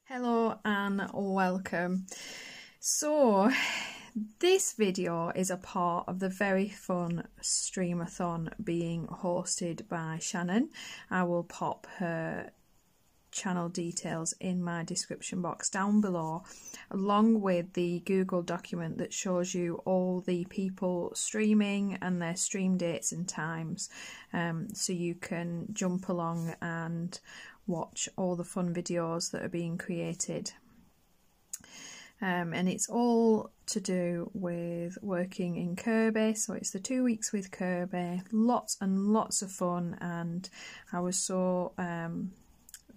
Hello and welcome. So this video is a part of the very fun streamathon being hosted by Shannon. I will pop her channel details in my description box down below, along with the Google document that shows you all the people streaming and their stream dates and times, so you can jump along and watch all the fun videos that are being created. And it's all to do with working in Kerby, so it's the 2 weeks with Kerby, lots and lots of fun, and I was so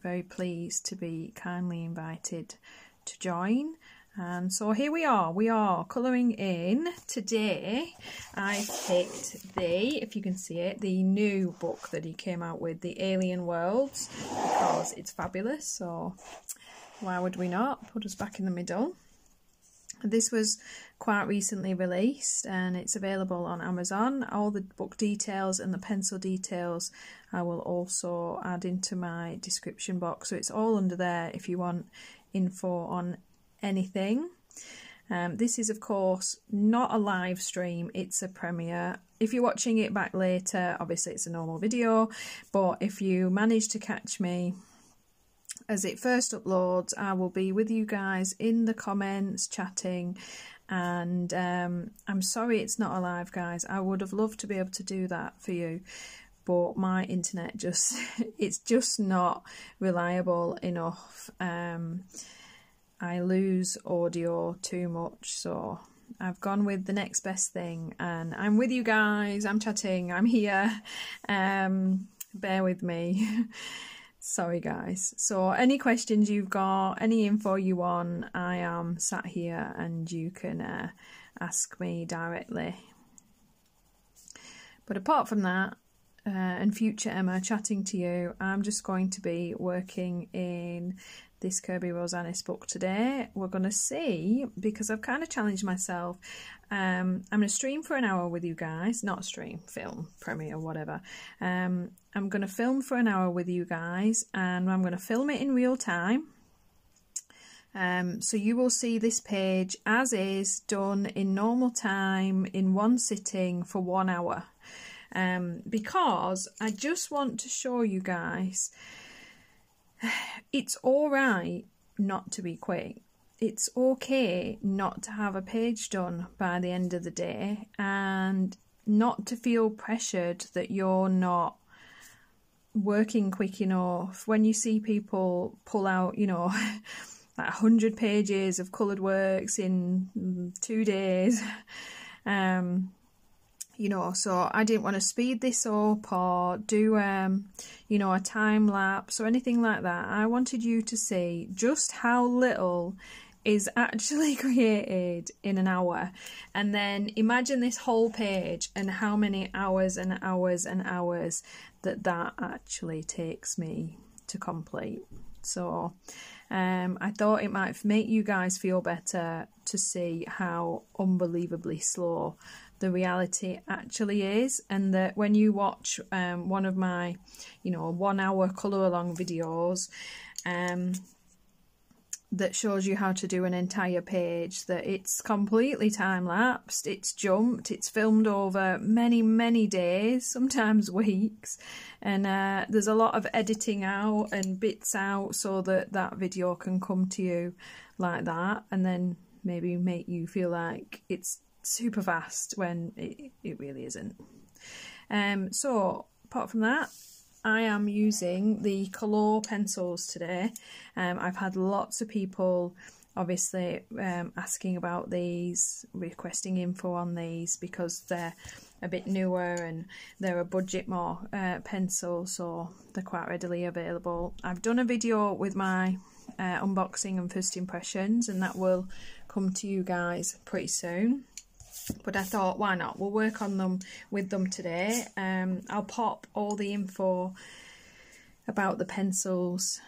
very pleased to be kindly invited to join. And so here we are colouring in. Today I picked if you can see it, the new book that he came out with, The Alien Worlds, because it's fabulous, so why would we not put us back in the middle. This was quite recently released and it's available on Amazon. All the book details and the pencil details I will also add into my description box, so it's all under there if you want info on anything. This is of course not a live stream, it's a premiere. If you're watching it back later, obviously it's a normal video, but if you manage to catch me as it first uploads, I will be with you guys in the comments chatting. And I'm sorry it's not a live, guys. I would have loved to be able to do that for you, but my internet it's just not reliable enough. I lose audio too much, so I've gone with the next best thing, and I'm with you guys, I'm chatting, I'm here. Bear with me. Sorry guys. So any questions you've got, any info you want, I am sat here and you can ask me directly. But apart from that, and future Emma chatting to you, I'm just going to be working in this Kerby Rosanes book today. We're going to see, because I've kind of challenged myself, I'm going to stream for an hour with you guys, not stream, film, premiere, whatever. I'm going to film for an hour with you guys, and I'm going to film it in real time. So you will see this page as is, done in normal time, in one sitting for 1 hour. Because I just want to show you guys it's alright not to be quick. It's okay not to have a page done by the end of the day, and not to feel pressured that you're not working quick enough. When you see people pull out, you know, like 100 pages of coloured works in 2 days, you know, so I didn't want to speed this up or do, you know, a time lapse or anything like that. I wanted you to see just how little is actually created in an hour, and then imagine this whole page and how many hours and hours and hours that actually takes me to complete. So I thought it might make you guys feel better to see how unbelievably slow the reality actually is, and that when you watch one of my, you know, 1 hour colour along videos that shows you how to do an entire page, that it's completely time lapsed, it's jumped, it's filmed over many days, sometimes weeks, and there's a lot of editing out and bits out so that that video can come to you like that, and then maybe make you feel like it's super fast when it really isn't. So apart from that, I am using the Kalour pencils today. I've had lots of people obviously asking about these, requesting info on these, because they're a bit newer and they're a budget more pencil, so they're quite readily available. I've done a video with my unboxing and first impressions, and that will come to you guys pretty soon. But I thought, why not? We'll work on them with them today. I'll pop all the info about the pencils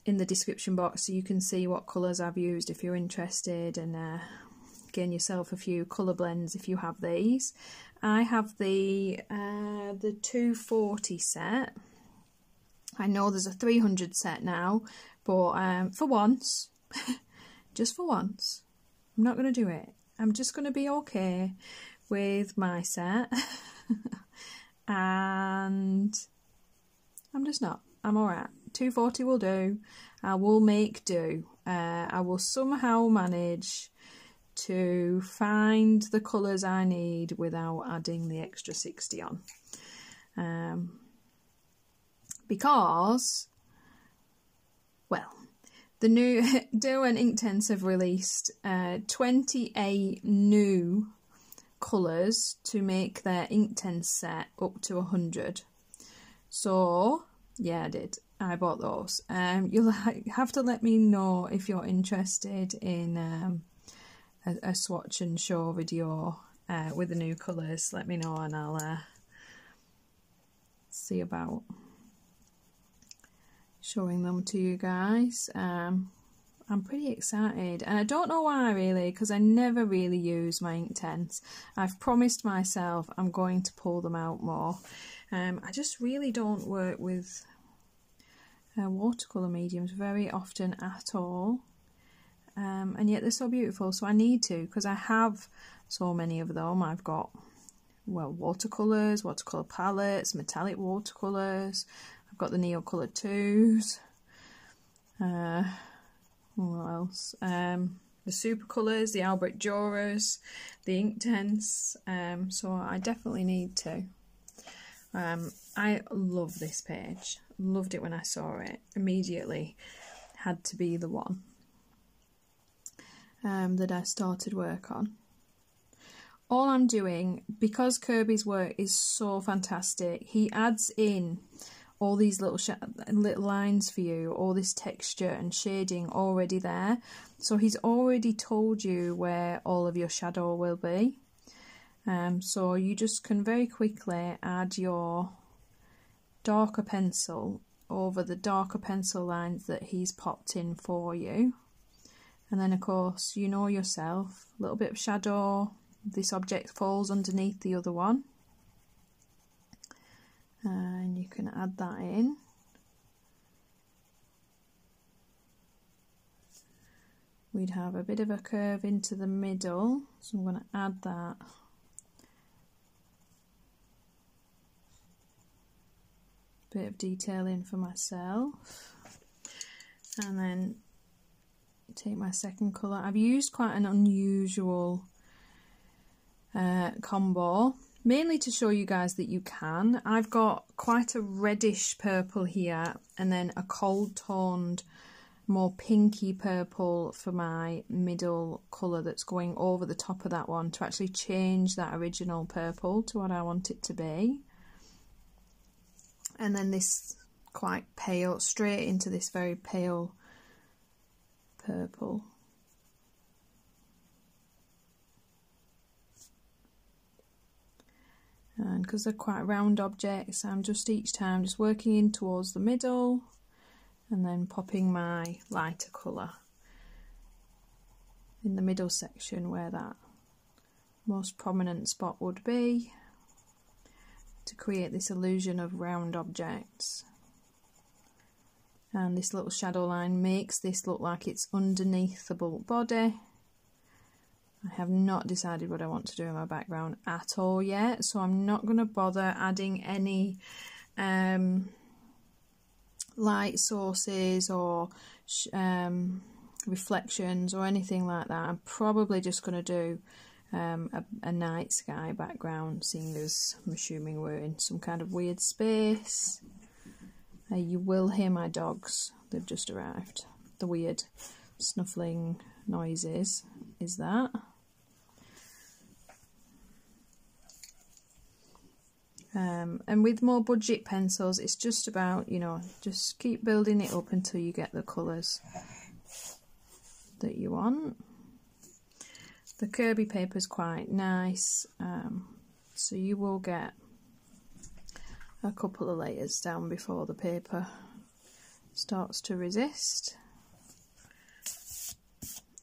in the description box so you can see what colours I've used if you're interested, and gain yourself a few colour blends if you have these. I have the 240 set. I know there's a 300 set now, but for once just for once, I'm not going to do it. I'm just going to be okay with my set. And I'm just not. I'm alright. 240 will do. I will make do. I will somehow manage to find the colours I need without adding the extra 60 on. Because, well, the new Dough and Inktense have released 28 new colours to make their Inktense set up to 100. So, yeah, I did. I bought those. You'll have to let me know if you're interested in a swatch and show video with the new colours. Let me know and I'll see about showing them to you guys. I'm pretty excited, and I don't know why really, because I never really use my Inktense. I've promised myself I'm going to pull them out more. I just really don't work with watercolour mediums very often at all, and yet they're so beautiful, so I need to, because I have so many of them. I've got, well, watercolours, watercolour palettes, metallic watercolours, I've got the Neocolor 2s, what else? The super colours, the Albrecht Dürers, the Inktense. So I definitely need to. I love this page. Loved it when I saw it. Immediately had to be the one that I started work on. All I'm doing, because Kerby's work is so fantastic, he adds in all these little lines for you, all this texture and shading already there. So he's already told you where all of your shadow will be. So you just can very quickly add your darker pencil over the darker pencil lines that he's popped in for you. And then of course, you know yourself, a little bit of shadow, this object falls underneath the other one. And you can add that in. We'd have a bit of a curve into the middle, so I'm going to add that. Bit of detailing for myself. And then take my second colour. I've used quite an unusual combo. Mainly to show you guys that you can. I've got quite a reddish purple here, and then a cold toned, more pinky purple for my middle colour that's going over the top of that one to actually change that original purple to what I want it to be. And then this quite pale, straight into this very pale purple. And because they're quite round objects, I'm just each time just working in towards the middle and then popping my lighter colour in the middle section where that most prominent spot would be, to create this illusion of round objects. And this little shadow line makes this look like it's underneath the bulk body. I have not decided what I want to do in my background at all yet, so I'm not going to bother adding any light sources or reflections or anything like that. I'm probably just going to do a night sky background, seeing as I'm assuming we're in some kind of weird space. You will hear my dogs, they've just arrived. The weird snuffling noises is that. And with more budget pencils, it's just about, you know, just keep building it up until you get the colours that you want. The Kerby paper is quite nice, so you will get a couple of layers down before the paper starts to resist.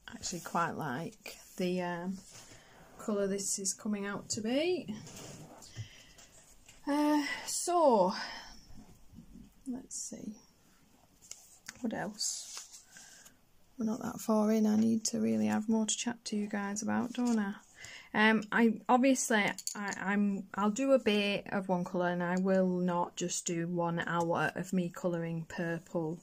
I actually quite like the colour this is coming out to be. So let's see what else we're not that far in. I need to really have more to chat to you guys about, don't I? I'll do a bit of one colour, and I will not just do 1 hour of me colouring purple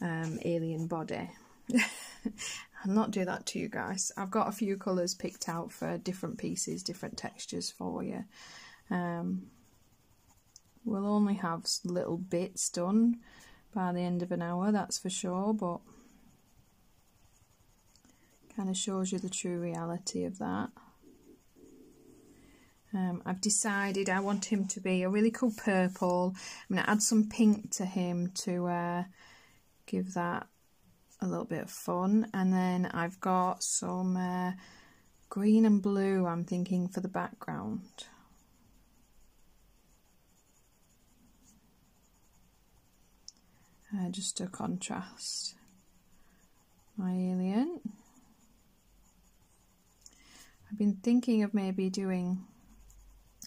alien body. I'll not do that to you guys. I've got a few colours picked out for different pieces, different textures for you. We'll only have little bits done by the end of an hour, that's for sure, but kind of shows you the true reality of that. I've decided I want him to be a really cool purple. I'm going to add some pink to him to give that a little bit of fun, and then I've got some green and blue I'm thinking for the background. Just to contrast my alien. I've been thinking of maybe doing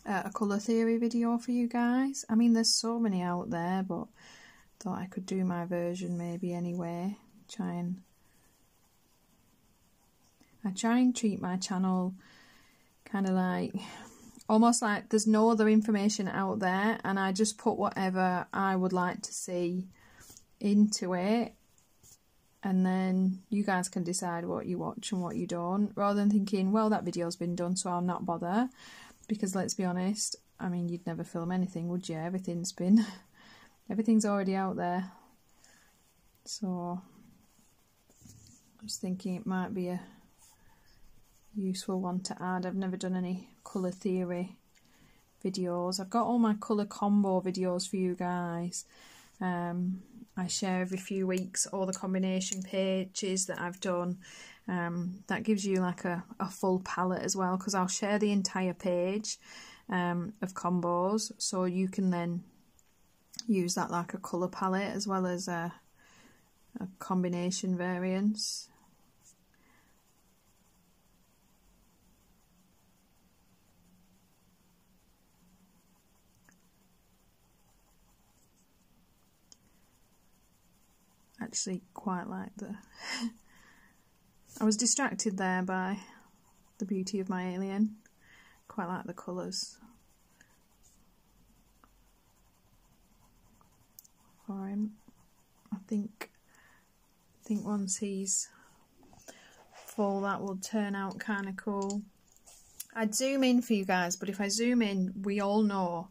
a colour theory video for you guys. I mean, there's so many out there, but thought I could do my version maybe anyway. I try and treat my channel kind of like, almost like there's no other information out there, and I just put whatever I would like to see into it, and then you guys can decide what you watch and what you don't, rather than thinking, well, that video's been done, so I'll not bother. Because let's be honest, I mean, you'd never film anything, would you? Everything's already out there. So I was thinking it might be a useful one to add. I've never done any colour theory videos. I've got all my colour combo videos for you guys. I share every few weeks all the combination pages that I've done. That gives you like a full palette as well, because I'll share the entire page of combos, so you can then use that like a colour palette as well as a combination variance. Actually quite like the I was distracted there by the beauty of my alien. Quite like the colours for him. I think once he's full, that will turn out kind of cool. I'd zoom in for you guys, but if I zoom in, we all know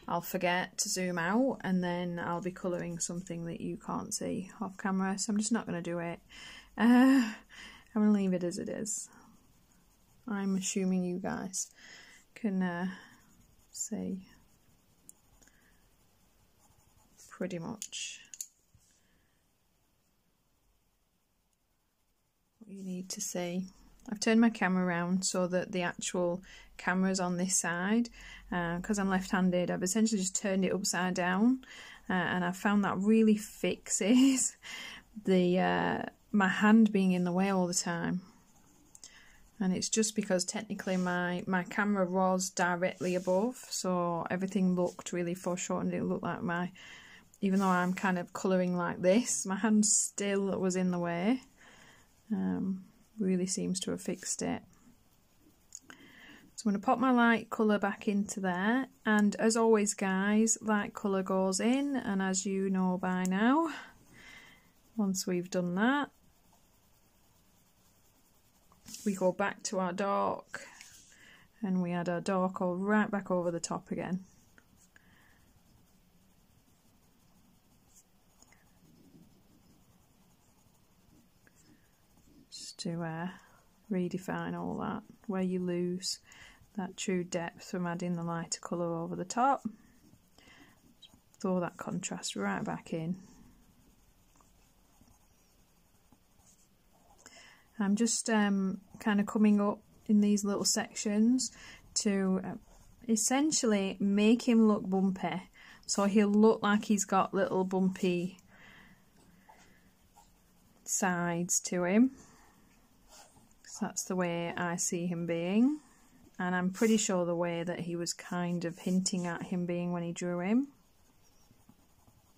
I'll forget to zoom out, and then I'll be colouring something that you can't see off camera, so I'm just not going to do it. I'm going to leave it as it is. I'm assuming you guys can see pretty much what you need to see. I've turned my camera around so that the actual camera's on this side, because I'm left-handed. I've essentially just turned it upside down, and I found that really fixes the my hand being in the way all the time. And it's just because technically my camera was directly above, so everything looked really foreshortened. It looked like even though I'm kind of colouring like this, my hand still was in the way. Really seems to have fixed it. So I'm going to pop my light colour back into there, and as always guys, light colour goes in, and as you know by now, once we've done that, we go back to our dark, and we add our dark right back over the top again. Just to redefine all that, where you lose that true depth from adding the lighter colour over the top. Throw that contrast right back in. I'm just kind of coming up in these little sections to essentially make him look bumpy. So he'll look like he's got little bumpy sides to him. So that's the way I see him being. And I'm pretty sure the way that he was kind of hinting at him being when he drew him.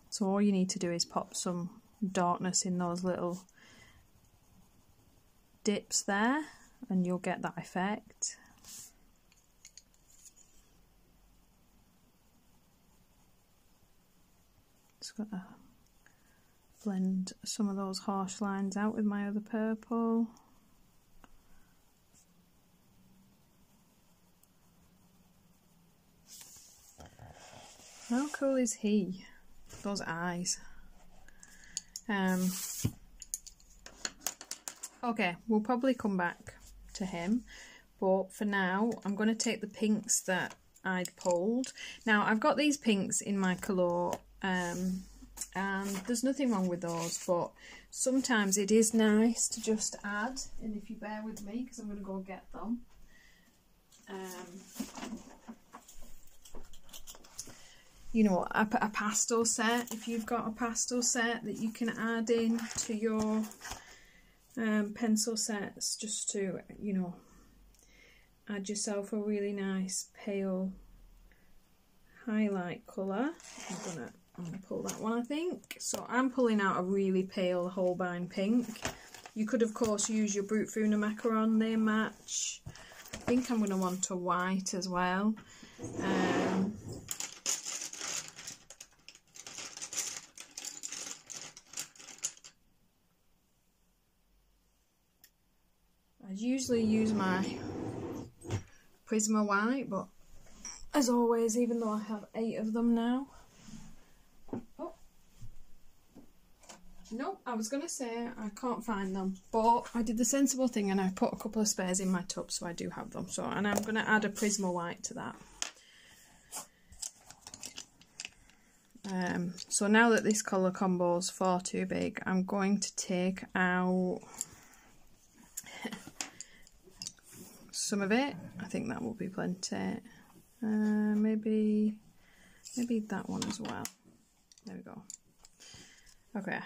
So all you need to do is pop some darkness in those little dips there and you'll get that effect. Just got to blend some of those harsh lines out with my other purple. How cool is he? Those eyes. Okay, we'll probably come back to him, but for now I'm going to take the pinks that I'd pulled. Now I've got these pinks in my Kalour, and there's nothing wrong with those, but sometimes it is nice to just add, and if you bear with me because I'm going to go get them. You know, a pastel set, if you've got a pastel set that you can add in to your pencil sets, just to, you know, add yourself a really nice pale highlight colour. I'm gonna pull that one, I think. So I'm pulling out a really pale holbein pink. You could of course use your Brut Funa macaron, they match. I think I'm gonna want a white as well. I usually use my Prisma white, but as always, even though I have 8 of them now. Oh. No, I was going to say I can't find them, but I did the sensible thing and I put a couple of spares in my tub, so I do have them. So, and I'm going to add a Prisma white to that. So now that this colour combo is far too big, I'm going to take out some of it. I think that will be plenty. Maybe that one as well. There we go. Okay,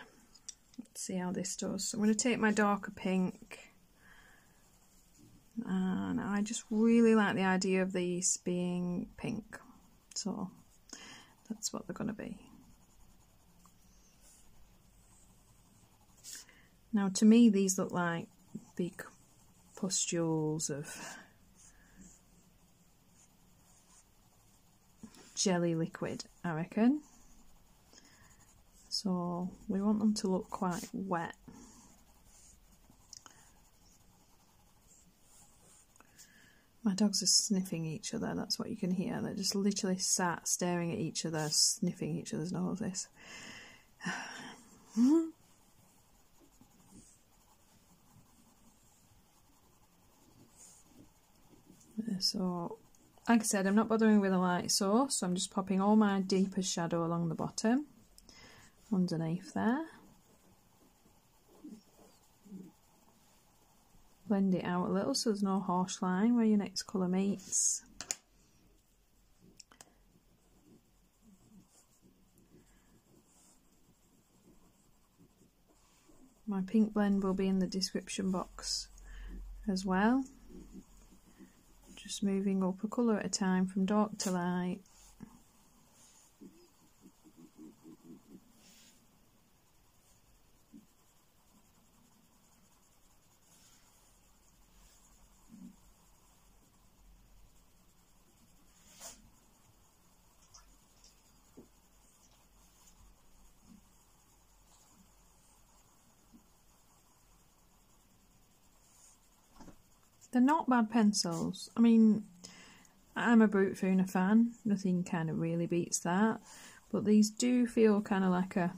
let's see how this does. So I'm going to take my darker pink, and I just really like the idea of these being pink, so that's what they're going to be. Now to me these look like big pustules of jelly liquid, I reckon. So we want them to look quite wet. My dogs are sniffing each other, that's what you can hear. They're just literally sat staring at each other, sniffing each other's noses. So, like I said, I'm not bothering with a light source, so I'm just popping all my deepest shadow along the bottom, underneath there. Blend it out a little so there's no harsh line where your next colour meets. My pink blend will be in the description box as well. Just moving up a colour at a time from dark to light. They're not bad pencils. I mean, I'm a Brut Funa fan. Nothing kind of really beats that. But these do feel kind of like a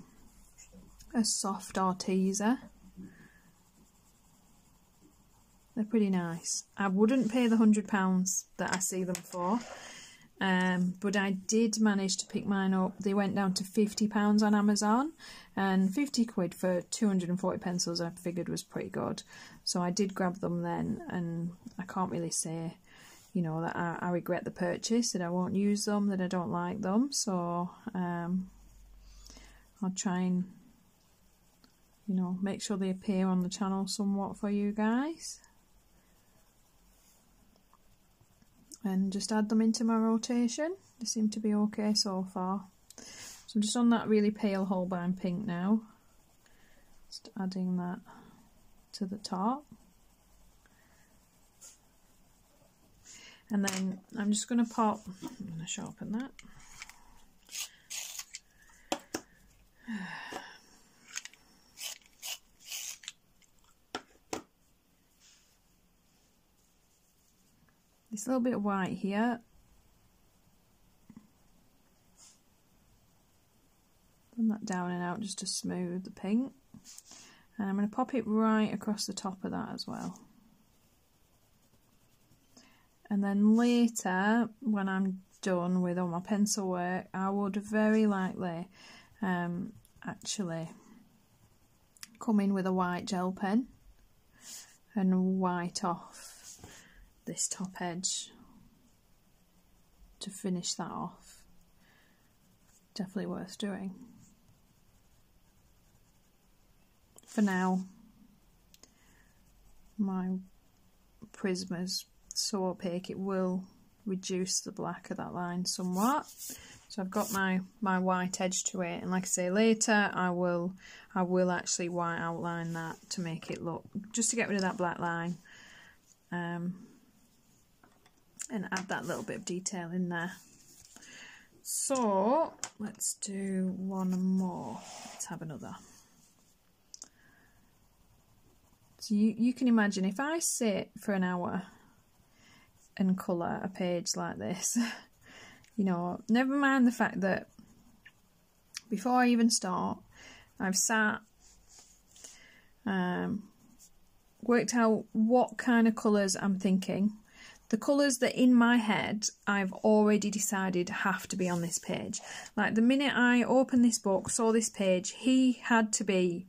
soft Arteza. They're pretty nice. I wouldn't pay the £100 that I see them for. But I did manage to pick mine up. They went down to £50 on Amazon, and 50 quid for 240 pencils I figured was pretty good. So I did grab them then, and I can't really say, you know, that I regret the purchase, that I won't use them, that I don't like them. So I'll try and, you know, make sure they appear on the channel somewhat for you guys. And just add them into my rotation. They seem to be okay so far. So I'm just on that really pale holbein pink now. Just adding that to the top. And then I'm just going to pop, I'm going to sharpen that. This little bit of white here. Run that down and out just to smooth the pink. And I'm going to pop it right across the top of that as well. And then later, when I'm done with all my pencil work, I would very likely actually come in with a white gel pen and white off this top edge to finish that off. Definitely worth doing. For now, my Prisma's so opaque it will reduce the black of that line somewhat. So I've got my white edge to it, and like I say, later I will actually white outline that to make it look, just to get rid of that black line, and add that little bit of detail in there. So let's do one more. Let's have another. So you can imagine if I sit for an hour and colour a page like this, you know, never mind the fact that before I even start, I've sat, worked out what kind of colours I'm thinking. The colours that in my head I've already decided have to be on this page. Like the minute I opened this book, saw this page, he had to be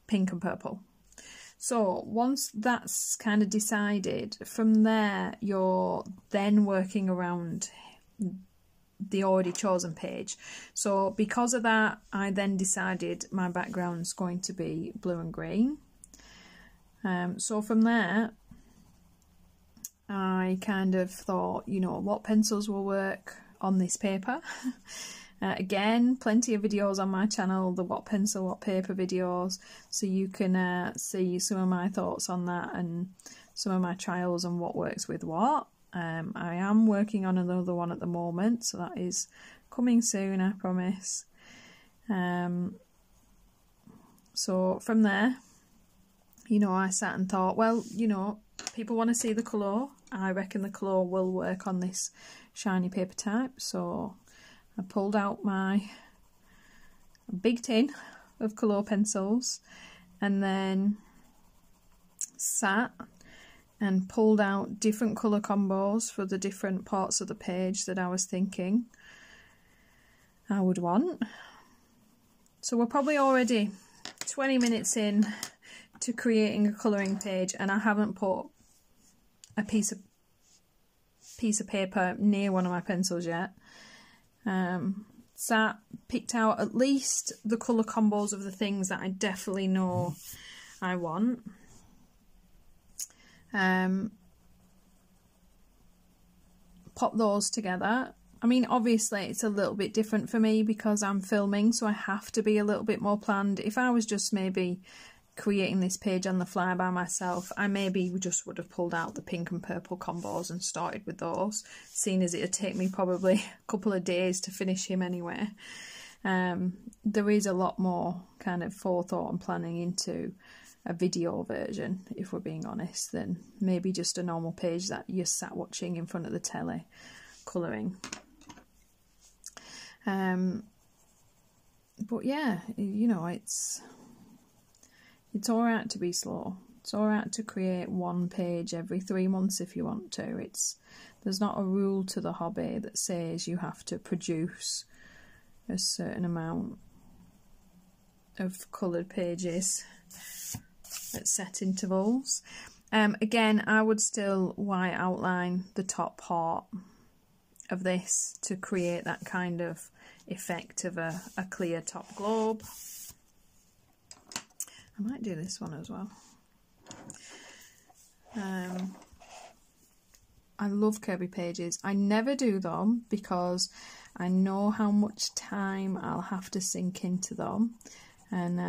pink and purple. So once that's kind of decided, from there you're then working around the already chosen page. So because of that, I then decided my background's going to be blue and green. So from there, I kind of thought, you know, what pencils will work on this paper. Again, plenty of videos on my channel, the what pencil, what paper videos, so you can see some of my thoughts on that and some of my trials and what works with what. I am working on another one at the moment, so that is coming soon, I promise. So from there, you know, I sat and thought, well, you know, people want to see the Kalour. I reckon the Kalour will work on this shiny paper type, so I pulled out my big tin of Kalour pencils and then sat and pulled out different colour combos for the different parts of the page that I was thinking I would want. So we're probably already 20 minutes in to creating a colouring page, and I haven't put a piece of paper near one of my pencils yet. Sat, picked out at least the colour combos of the things that I definitely know I want. Pop those together. I mean, obviously it's a little bit different for me because I'm filming, so I have to be a little bit more planned. If I was just maybe creating this page on the fly by myself, I maybe just would have pulled out the pink and purple combos and started with those, seeing as it would take me probably a couple of days to finish him anyway. There is a lot more kind of forethought and planning into a video version, if we're being honest, than maybe just a normal page that you're sat watching in front of the telly colouring. But yeah, you know, it's alright to be slow. It's alright to create one page every 3 months if you want to. There's not a rule to the hobby that says you have to produce a certain amount of coloured pages at set intervals. Again, I would still white outline the top part of this to create that kind of effect of a clear top globe. I might do this one as well. I love Kerby pages. I never do them because I know how much time I'll have to sink into them, and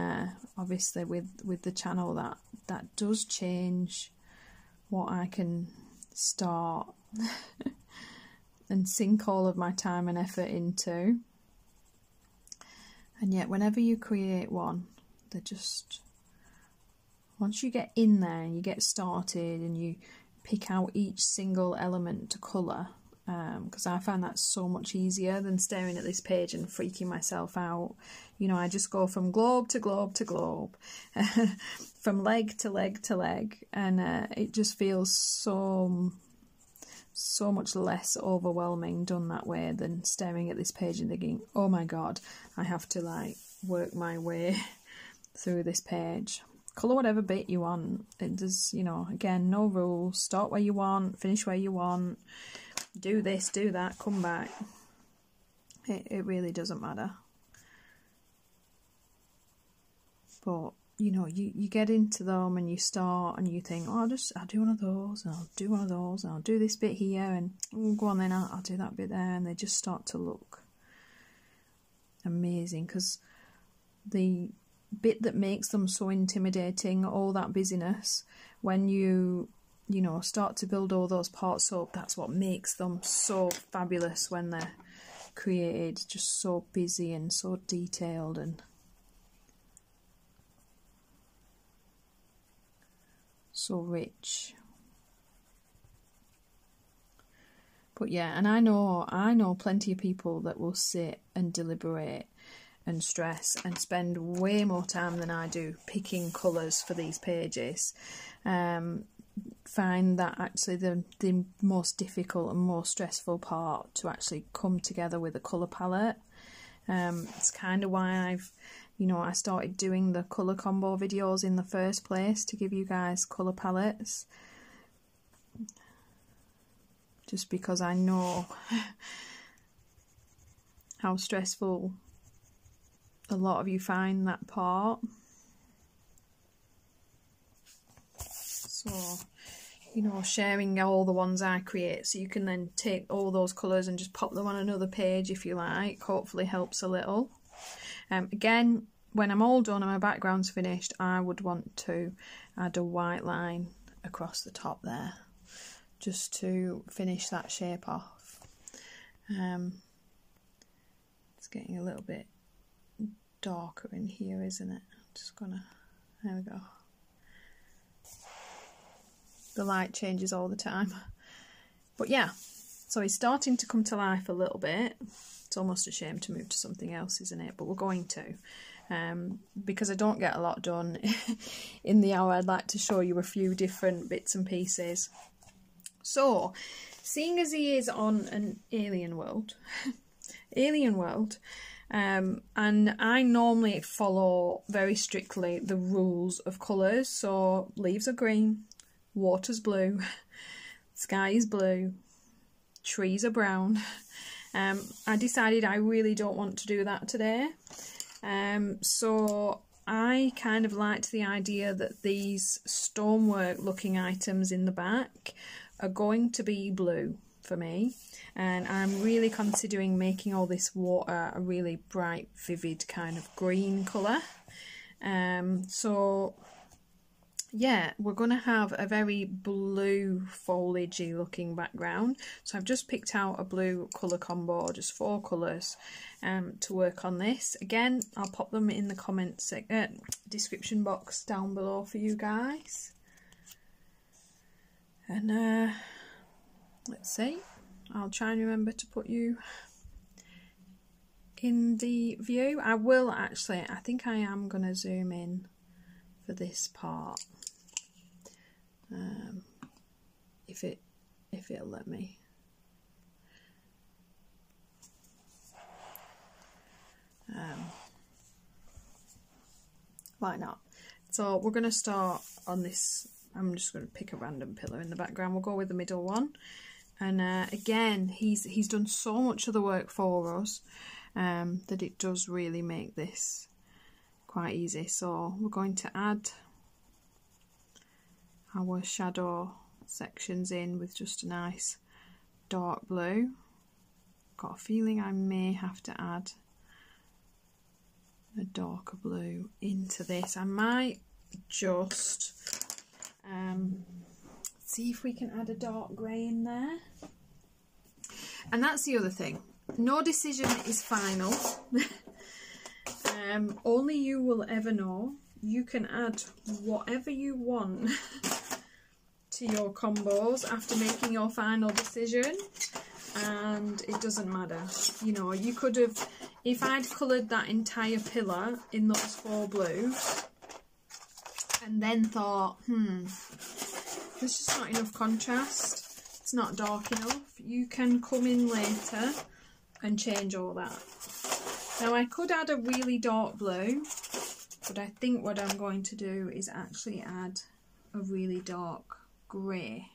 obviously with the channel that does change what I can start and sink all of my time and effort into. And yet whenever you create one, they're just, once you get in there and you get started and you pick out each single element to colour, because I find that so much easier than staring at this page and freaking myself out. You know, I just go from globe to globe to globe, from leg to leg to leg, and it just feels so much less overwhelming done that way than staring at this page and thinking, oh my god, I have to like work my way through this page. Colour whatever bit you want. It does, you know, again, no rules. Start where you want, finish where you want. Do this, do that, come back. It really doesn't matter. But, you know, you get into them and you start and you think, oh, I'll do one of those, and I'll do one of those, and I'll do this bit here, and oh, go on then, I'll do that bit there, and they just start to look amazing, because the bit that makes them so intimidating, all that busyness, when you know, start to build all those parts up, that's what makes them so fabulous when they're created, just so busy and so detailed and so rich. But yeah, and I know plenty of people that will sit and deliberate and stress and spend way more time than I do picking colours for these pages. Find that actually the most difficult and most stressful part to actually come together with a colour palette. It's kind of why I started doing the colour combo videos in the first place, to give you guys colour palettes. Just because I know how stressful a lot of you find that part. So, you know, sharing all the ones I create, so you can then take all those colours and just pop them on another page if you like, hopefully helps a little. Again, when I'm all done and my background's finished, I would want to add a white line across the top there, just to finish that shape off. It's getting a little bit darker in here, isn't it? Just gonna, there we go. The light changes all the time. But yeah, so it's starting to come to life a little bit. It's almost a shame to move to something else, isn't it? But we're going to. Because I don't get a lot done in the hour, I'd like to show you a few different bits and pieces. So, seeing as he is on an alien world, and I normally follow very strictly the rules of colours. So, leaves are green, water's blue, sky is blue, trees are brown. I decided I really don't want to do that today. So I kind of liked the idea that these stonework looking items in the back are going to be blue for me, and I'm really considering making all this water a really bright, vivid kind of green colour. So yeah, we're going to have a very blue foliagey looking background. So I've just picked out a blue colour combo, just 4 colours, to work on this. Again, I'll pop them in the comments description box down below for you guys. And let's see, I'll try and remember to put you in the view. I will actually, I think I am going to zoom in for this part, if it'll let me. Why not? So we're going to start on this. I'm just going to pick a random pillar in the background. We'll go with the middle one, and again, he's done so much of the work for us that it does really make this quite easy. So we're going to add our shadow sections in with just a nice dark blue. Got a feeling I may have to add a darker blue into this. I might just see if we can add a dark grey in there. And that's the other thing. No decision is final. Only you will ever know. You can add whatever you want to your combos after making your final decision, and it doesn't matter. You know, you could have, if I'd coloured that entire pillar in those 4 blues and then thought, there's just not enough contrast, it's not dark enough, you can come in later and change all that. Now I could add a really dark blue, but I think what I'm going to do is actually add a really dark grey.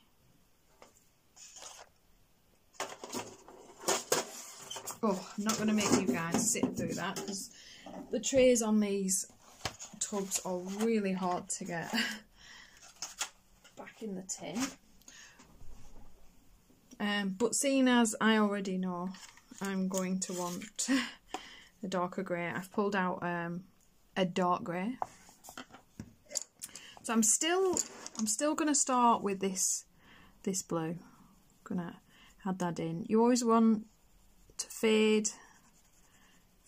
Oh, I'm not going to make you guys sit through that because the trays on these tubs are really hard to get back in the tin. But seeing as I already know I'm going to want a darker grey, I've pulled out a dark grey. So I'm still going to start with this blue. I'm going to add that in. You always want to fade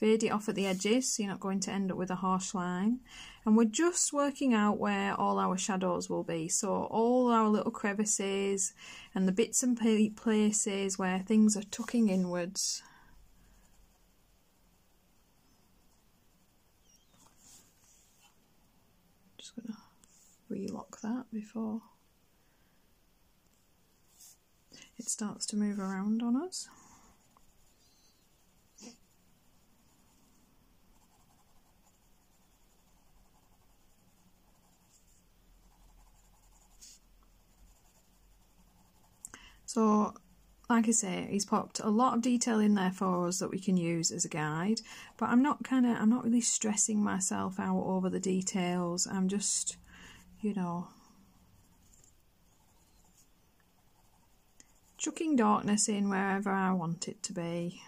it off at the edges so you're not going to end up with a harsh line. And we're just working out where all our shadows will be. So all our little crevices and the bits and places where things are tucking inwards. Just going to relock that before it starts to move around on us. So, like I say, he's popped a lot of detail in there for us that we can use as a guide, but I'm not really stressing myself out over the details. I'm just, you know, chucking darkness in wherever I want it to be.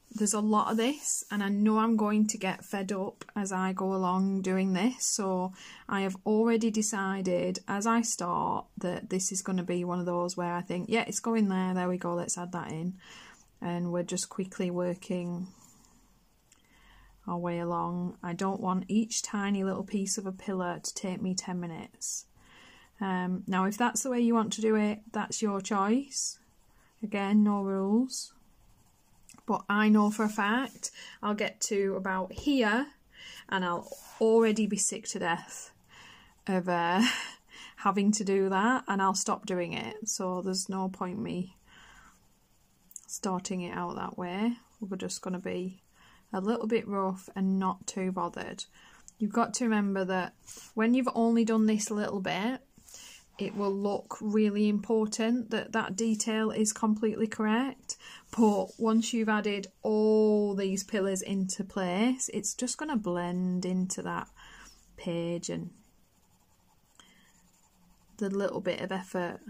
There's a lot of this, and I know I'm going to get fed up as I go along doing this, so I have already decided as I start that this is going to be one of those where I think, yeah, it's going there we go, let's add that in, and we're just quickly working our way along. I don't want each tiny little piece of a pillar to take me 10 minutes. Now if that's the way you want to do it, that's your choice. Again, no rules. But I know for a fact I'll get to about here and I'll already be sick to death of having to do that, and I'll stop doing it. So there's no point me starting it out that way. We're just going to be a little bit rough and not too bothered. You've got to remember that when you've only done this little bit, it will look really important that that detail is completely correct. But once you've added all these pillars into place, it's just going to blend into that page, and the little bit of effort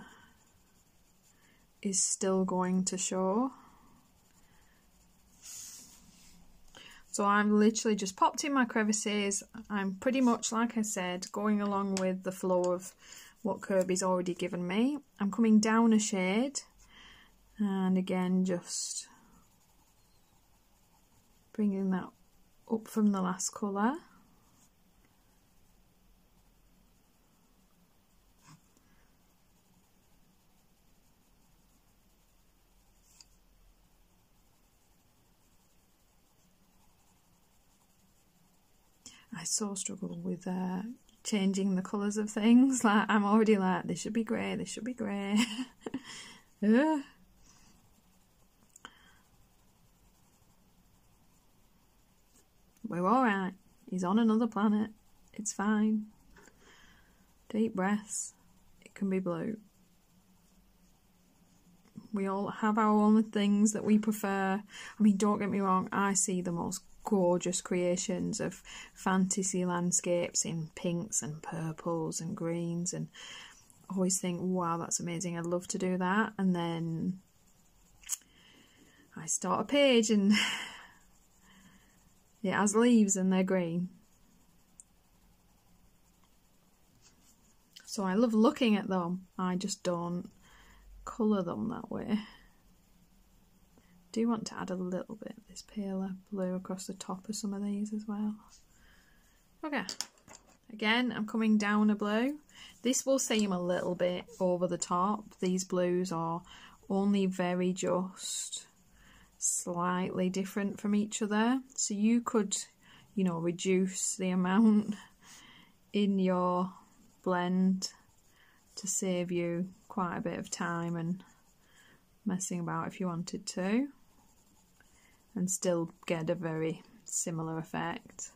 is still going to show. So I've literally just popped in my crevices. I'm pretty much, like I said, going along with the flow of what Kerby's already given me. I'm coming down a shade, and again just bringing that up from the last colour. I so struggle with changing the colours of things. Like, I'm already like, this should be grey, this should be grey. We're alright. He's on another planet. It's fine. Deep breaths. It can be blue. We all have our own things that we prefer. I mean, don't get me wrong, I see the most gorgeous creations of fantasy landscapes in pinks and purples and greens, and always think, wow, that's amazing, I'd love to do that. And then I start a page and it has leaves and they're green. So I love looking at them, I just don't colour them that way. Do want to add a little bit of this paler blue across the top of some of these as well. Okay, again I'm coming down a blue. This will seem a little bit over the top. These blues are only very just slightly different from each other, so you could, you know, reduce the amount in your blend to save you quite a bit of time and messing about if you wanted to, and still get a very similar effect.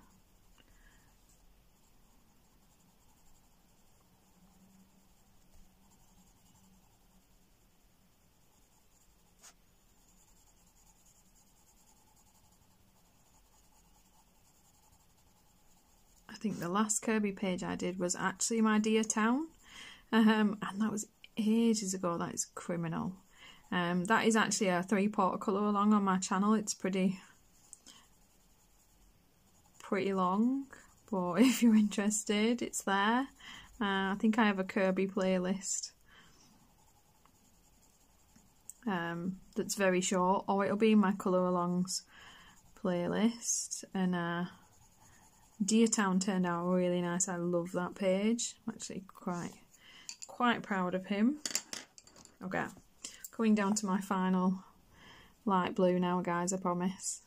I think the last Kerby page I did was actually my Dear Town, and that was ages ago. That is criminal. That is actually a 3/4 colour along on my channel. It's pretty long, but if you're interested, it's there. I think I have a Kerby playlist that's very short, or it'll be in my colour alongs playlist. And Dear Town turned out really nice. I love that page. I'm actually quite proud of him. Okay, coming down to my final light blue now, guys, I promise.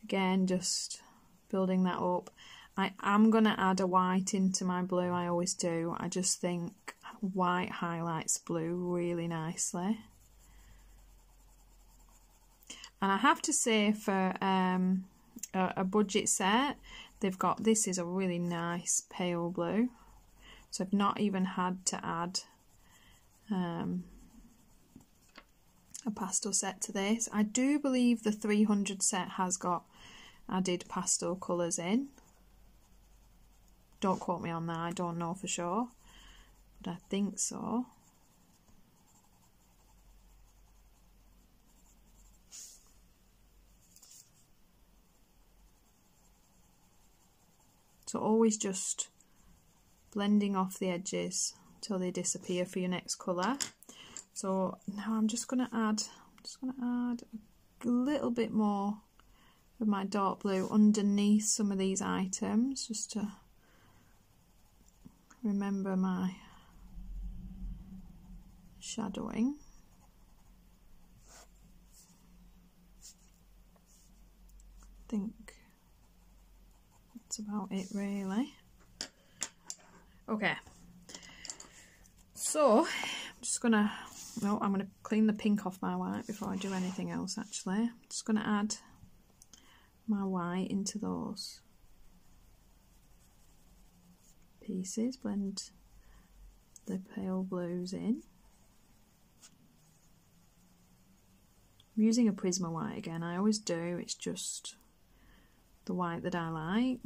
Again, just building that up. I am going to add a white into my blue, I always do. I just think white highlights blue really nicely. And I have to say, for a budget set, they've got, this is a really nice pale blue. So I've not even had to add a pastel set to this. I do believe the 300 set has got added pastel colours in. Don't quote me on that, I don't know for sure, but I think so. So always just blending off the edges till they disappear for your next colour. So now I'm just going to add a little bit more of my dark blue underneath some of these items, just to remember my shadowing. I think that's about it really. Okay, so I'm just gonna, no, I'm gonna clean the pink off my white before I do anything else actually. I'm just gonna add my white into those pieces, blend the pale blues in. I'm using a Prisma white again, I always do, it's just the white that I like.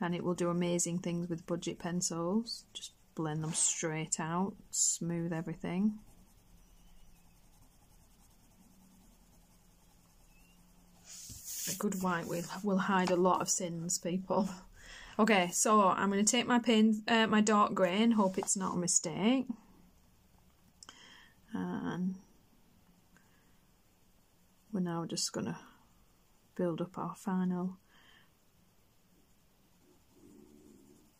And it will do amazing things with budget pencils. Just blend them straight out, smooth everything. A good white will hide a lot of sins, people. Okay, so I'm going to take my my dark grey and hope it's not a mistake. And we're now just going to build up our final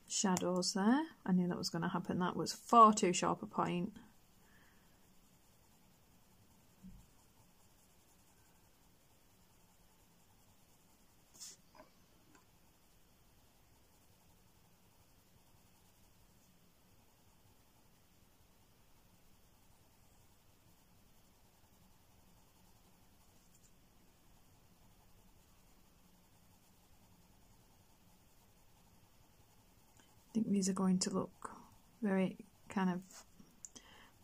shadows there. I knew that was going to happen. That was far too sharp a point. I think these are going to look very kind of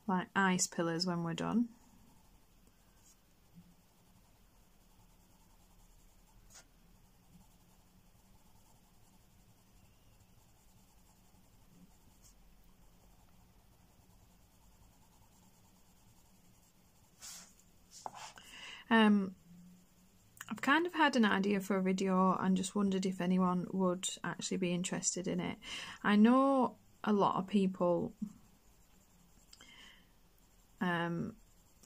like ice pillars when we're done. I've kind of had an idea for a video and just wondered if anyone would actually be interested in it. I know a lot of people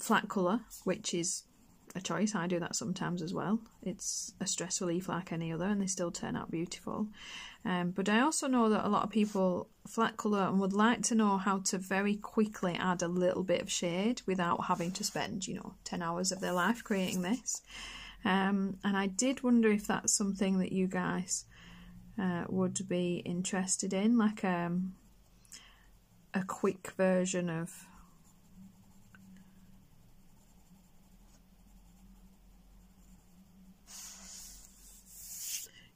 flat colour, which is a choice. I do that sometimes as well. It's a stress relief like any other, and they still turn out beautiful. But I also know that a lot of people flat colour and would like to know how to very quickly add a little bit of shade without having to spend, you know, 10 hours of their life creating this. And I did wonder if that's something that you guys would be interested in, like a quick version of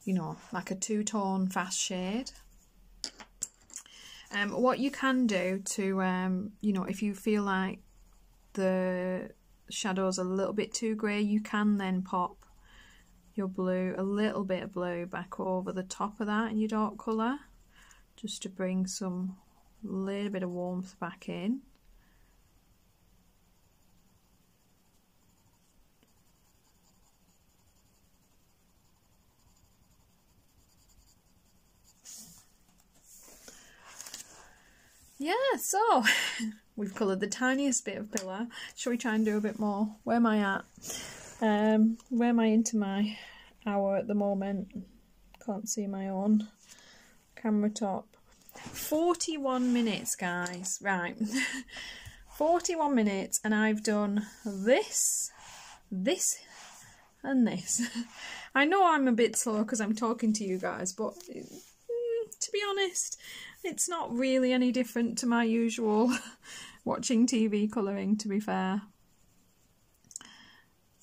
you know, like a two-tone fast shade. What you can do to, you know, if you feel like the shadow's a little bit too grey, you can then pop your blue, a little bit of blue back over the top of that in your dark colour, just to bring some little bit of warmth back in. Yeah, so we've coloured the tiniest bit of pillar. Shall we try and do a bit more? Where am I at? Where am I into my hour at the moment? Can't see my own camera top. 41 minutes, guys. Right. 41 minutes, and I've done this, this, and this. I know I'm a bit slow because I'm talking to you guys, but to be honest, it's not really any different to my usual watching TV colouring, to be fair.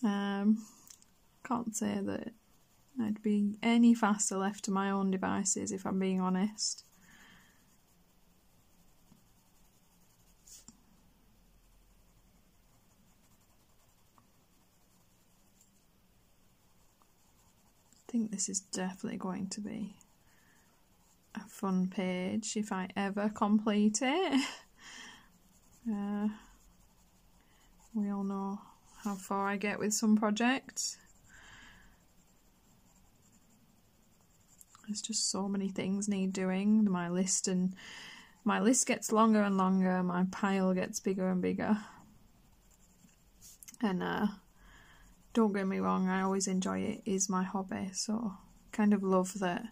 Can't say that I'd be any faster left to my own devices, if I'm being honest. I think this is definitely going to be a fun page if I ever complete it. We all know how far I get with some projects. There's just so many things need doing. My list gets longer and longer, my pile gets bigger and bigger. And don't get me wrong, I always enjoy it, it is my hobby, so kind of love that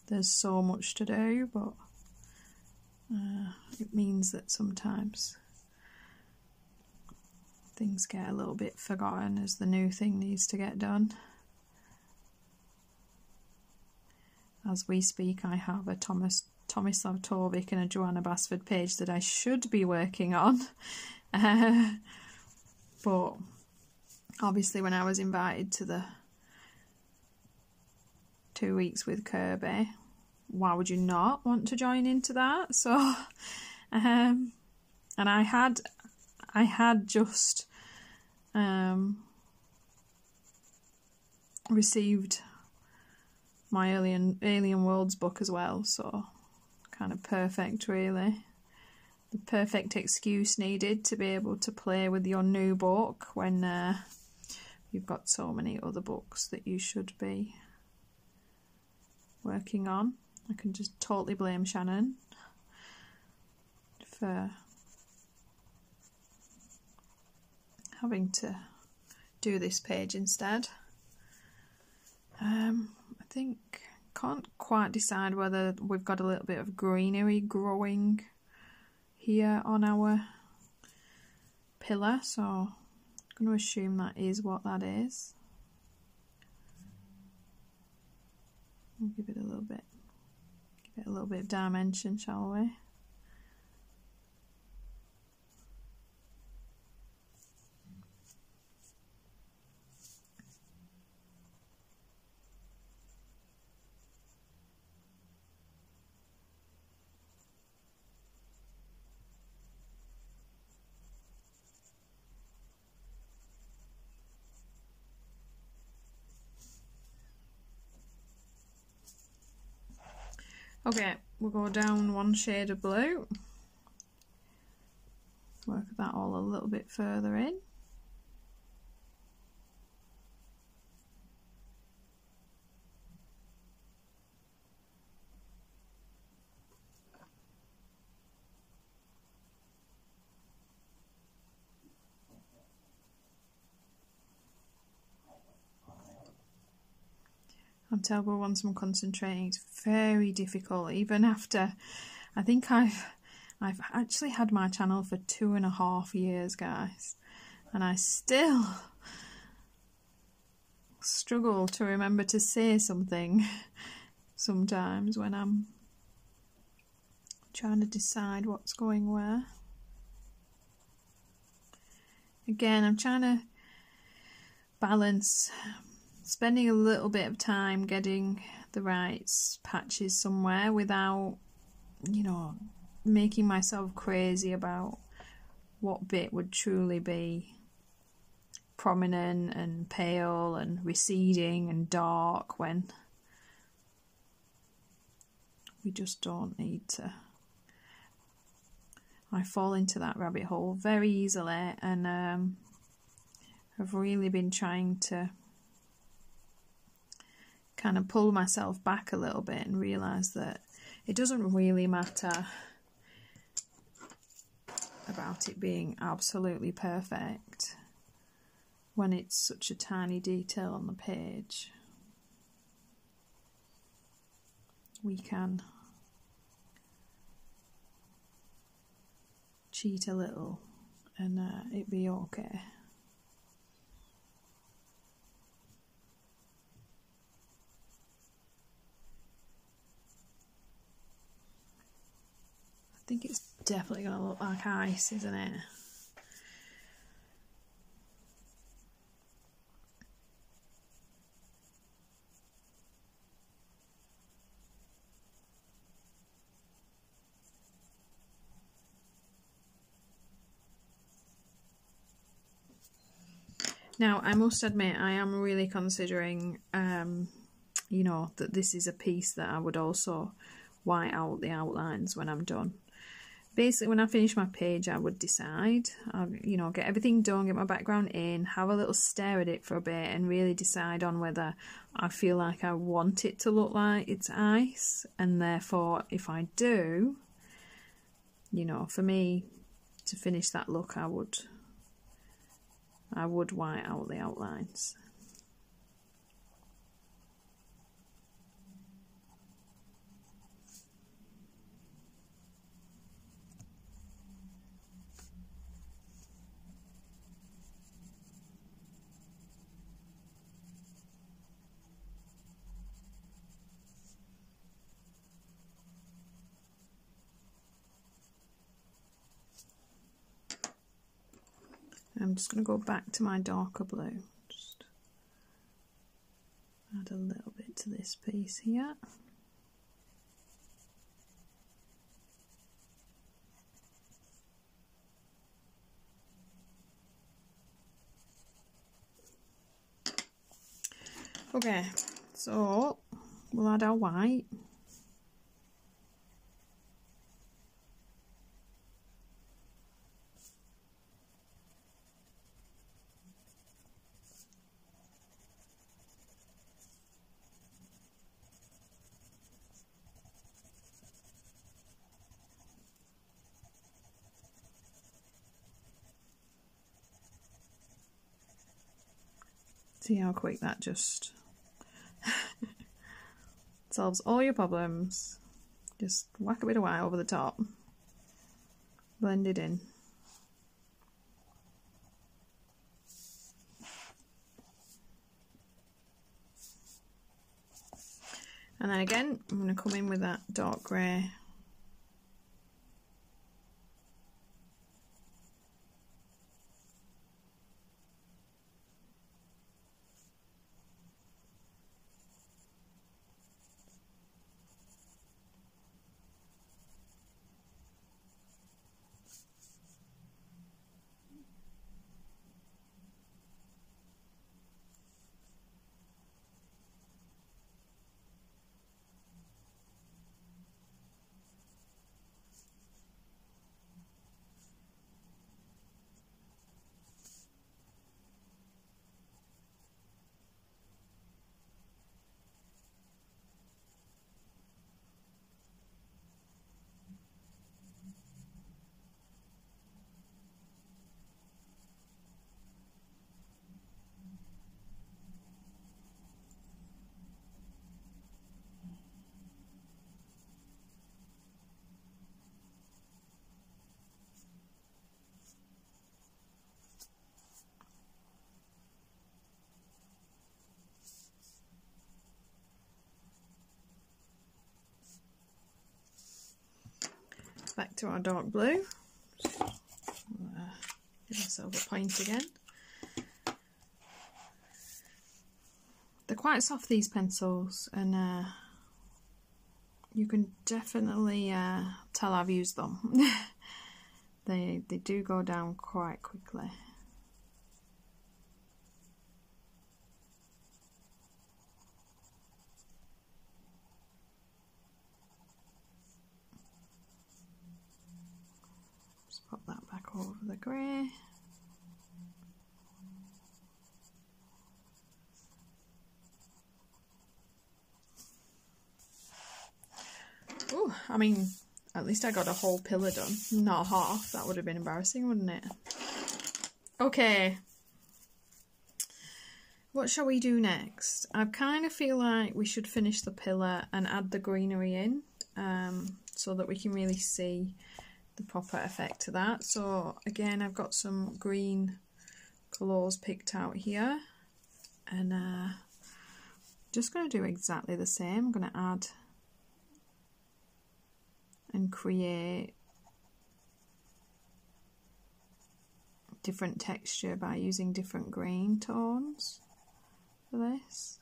there's so much to do, but it means that sometimes things get a little bit forgotten as the new thing needs to get done. As we speak, I have a Tomislav Torvik and a Joanna Basford page that I should be working on. But obviously when I was invited to the 2 weeks with Kerby, why would you not want to join into that? So, and I had just received my Alien Worlds book as well, so kind of perfect, really. The perfect excuse needed to be able to play with your new book when you've got so many other books that you should be working on. I can just totally blame Shannon for having to do this page instead. I think, can't quite decide whether we've got a little bit of greenery growing here on our pillar, so I'm going to assume that is what that is. We'll give it a little bit of dimension, shall we? Okay, we'll go down one shade of blue. Work that all a little bit further in. I'm terrible once I'm concentrating. It's very difficult, even after, I think I've actually had my channel for 2.5 years, guys, and I still struggle to remember to say something sometimes when I'm trying to decide what's going where. Again, I'm trying to balance spending a little bit of time getting the right patches somewhere without, you know, making myself crazy about what bit would truly be prominent and pale and receding and dark, when we just don't need to. I fall into that rabbit hole very easily, and I've really been trying to kind of pull myself back a little bit and realise that it doesn't really matter about it being absolutely perfect when it's such a tiny detail on the page. We can cheat a little and it'd be okay. I think it's definitely going to look like ice, isn't it? Now, I must admit, I am really considering, you know, that this is a piece that I would also white out the outlines when I'm done. Basically, when I finish my page, I would decide, you know, get everything done, get my background in, have a little stare at it for a bit and really decide on whether I feel like I want it to look like it's ice. And therefore, if I do, you know, for me to finish that look, I would white out the outlines. I'm just going to go back to my darker blue. Just add a little bit to this piece here. Okay, so we'll add our white. See how quick that just solves all your problems. Just whack a bit of white over the top, blend it in. And then again, I'm going to come in with that dark grey. back to our dark blue. Give myself a point again. They're quite soft, these pencils, and you can definitely tell I've used them. They do go down quite quickly. Just pop that back over the grey. Oh, I mean, at least I got a whole pillar done, not half. That would have been embarrassing, wouldn't it? Okay. What shall we do next? I kind of feel like we should finish the pillar and add the greenery in, so that we can really see the proper effect to that. So again, I've got some green colours picked out here, and just going to do exactly the same. I'm going to add and create different texture by using different green tones for this.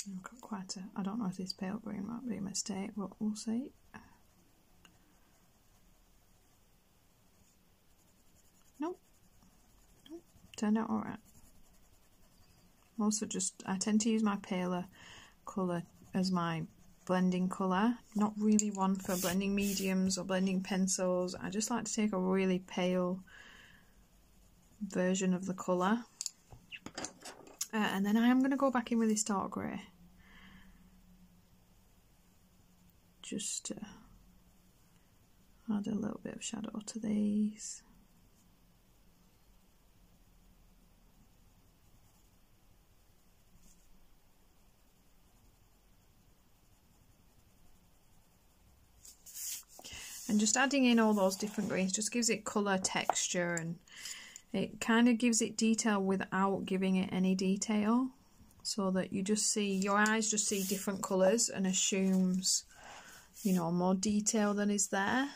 I've got quite a, I don't know if this pale green might be a mistake, but we'll see. Nope. Nope. Turned out alright. Also just, I tend to use my paler colour as my blending colour. Not really one for blending mediums or blending pencils. I just like to take a really pale version of the colour. And then I am going to go back in with this dark grey. Just to add a little bit of shadow to these. And just adding in all those different greens just gives it colour, texture, and it kind of gives it detail without giving it any detail, so that you just see, your eyes just see different colours and assumes, you know, more detail than is there.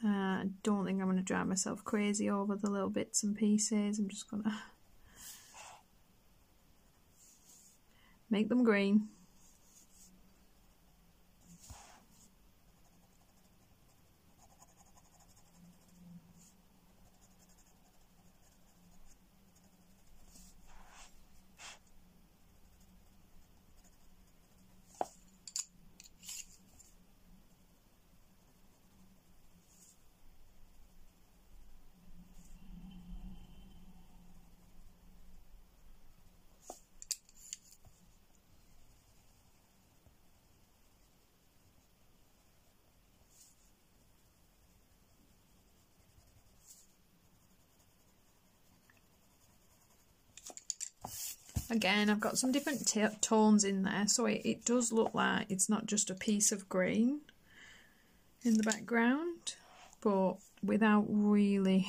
I don't think I'm going to drive myself crazy over the little bits and pieces. I'm just going to make them green. Again, I've got some different tones in there, so it does look like it's not just a piece of green in the background, but without really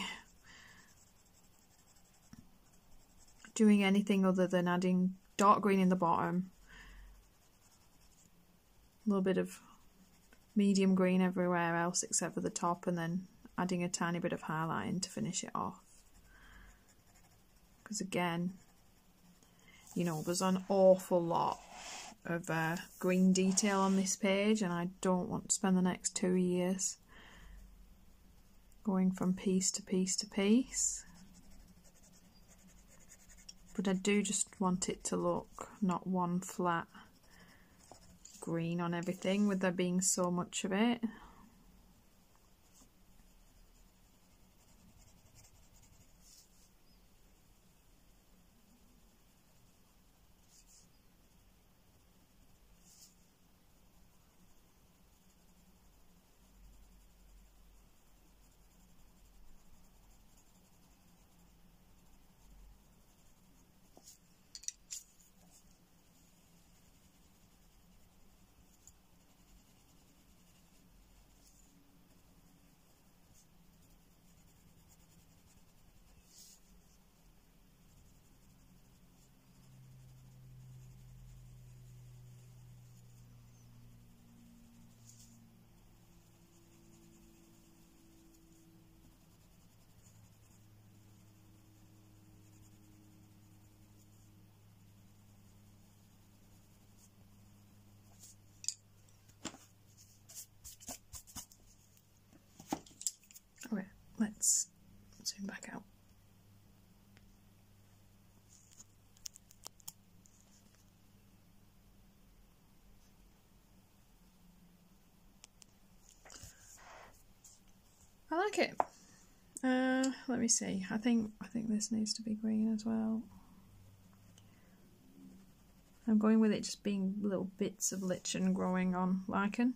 doing anything other than adding dark green in the bottom, a little bit of medium green everywhere else except for the top, and then adding a tiny bit of highlighting to finish it off. Because again, you know, there's an awful lot of green detail on this page, and I don't want to spend the next 2 years going from piece to piece to piece. But I do just want it to look not one flat green on everything, with there being so much of it. Okay, let's zoom back out. I like it. Let me see. I think this needs to be green as well. I'm going with it just being little bits of lichen growing on lichen,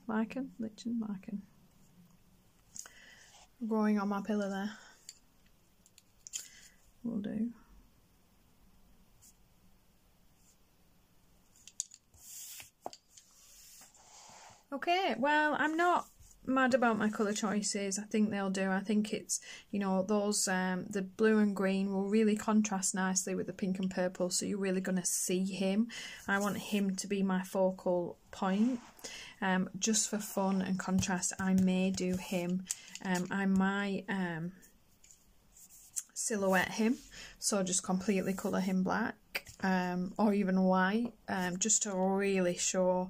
growing on my pillar there. Will do. Okay, well, I'm not mad about my colour choices. I think they'll do. I think it's, you know, those the blue and green will really contrast nicely with the pink and purple, so you're really going to see him. I want him to be my focal point. Just for fun and contrast, I may do him. I might silhouette him, so just completely colour him black, or even white, just to really show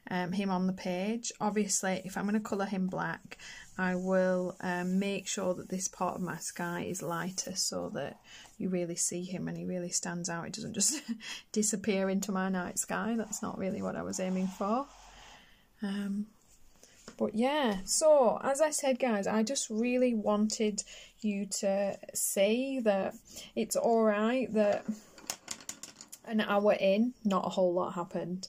him on the page. Obviously, if I'm going to colour him black, I will make sure that this part of my sky is lighter, so that you really see him and he really stands out. It doesn't just disappear into my night sky. That's not really what I was aiming for. But yeah, so as I said, guys, I just really wanted you to see that it's alright that an hour in, not a whole lot happened.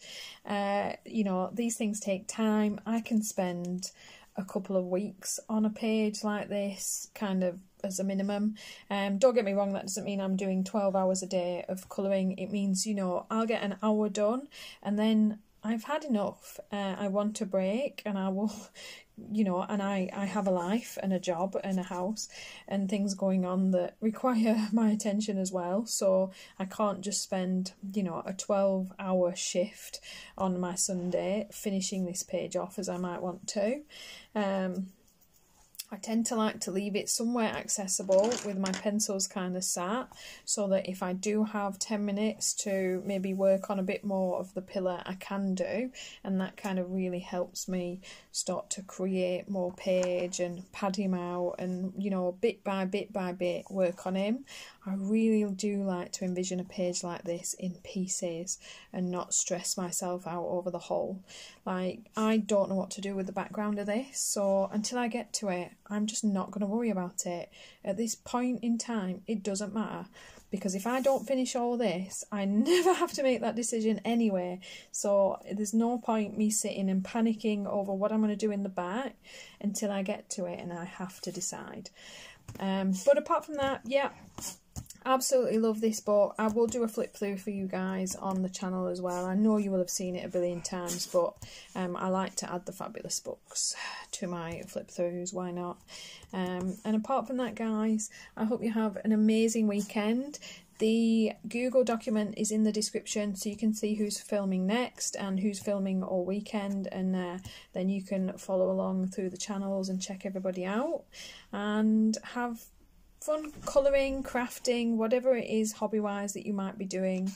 You know, these things take time. I can spend a couple of weeks on a page like this, kind of as a minimum. Don't get me wrong, that doesn't mean I'm doing 12 hours a day of colouring. It means, you know, I'll get an hour done and then I've had enough. I want a break, and I will, you know, and I have a life and a job and a house and things going on that require my attention as well. So I can't just spend, you know, a 12-hour shift on my Sunday finishing this page off as I might want to. I tend to like to leave it somewhere accessible with my pencils kind of sat, so that if I do have 10 minutes to maybe work on a bit more of the pillar, I can do, and that kind of really helps me start to create more page and pad him out and, you know, bit by bit by bit work on him. I really do like to envision a page like this in pieces and not stress myself out over the whole. Like, I don't know what to do with the background of this, so until I get to it, I'm just not going to worry about it. At this point in time, it doesn't matter, because if I don't finish all this, I never have to make that decision anyway. So there's no point me sitting and panicking over what I'm going to do in the back until I get to it and I have to decide. But apart from that, yeah, absolutely love this book. I will do a flip through for you guys on the channel as well. I know you will have seen it a billion times, but I like to add the fabulous books to my flip throughs. Why not? And apart from that, guys, I hope you have an amazing weekend. The Google document is in the description, so you can see who's filming next and who's filming all weekend, and then you can follow along through the channels and check everybody out and have fun colouring, crafting, whatever it is hobby-wise that you might be doing.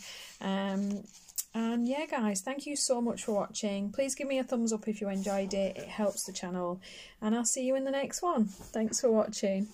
And yeah guys, thank you so much for watching. Please give me a thumbs up if you enjoyed it. It helps the channel. And I'll see you in the next one. Thanks for watching.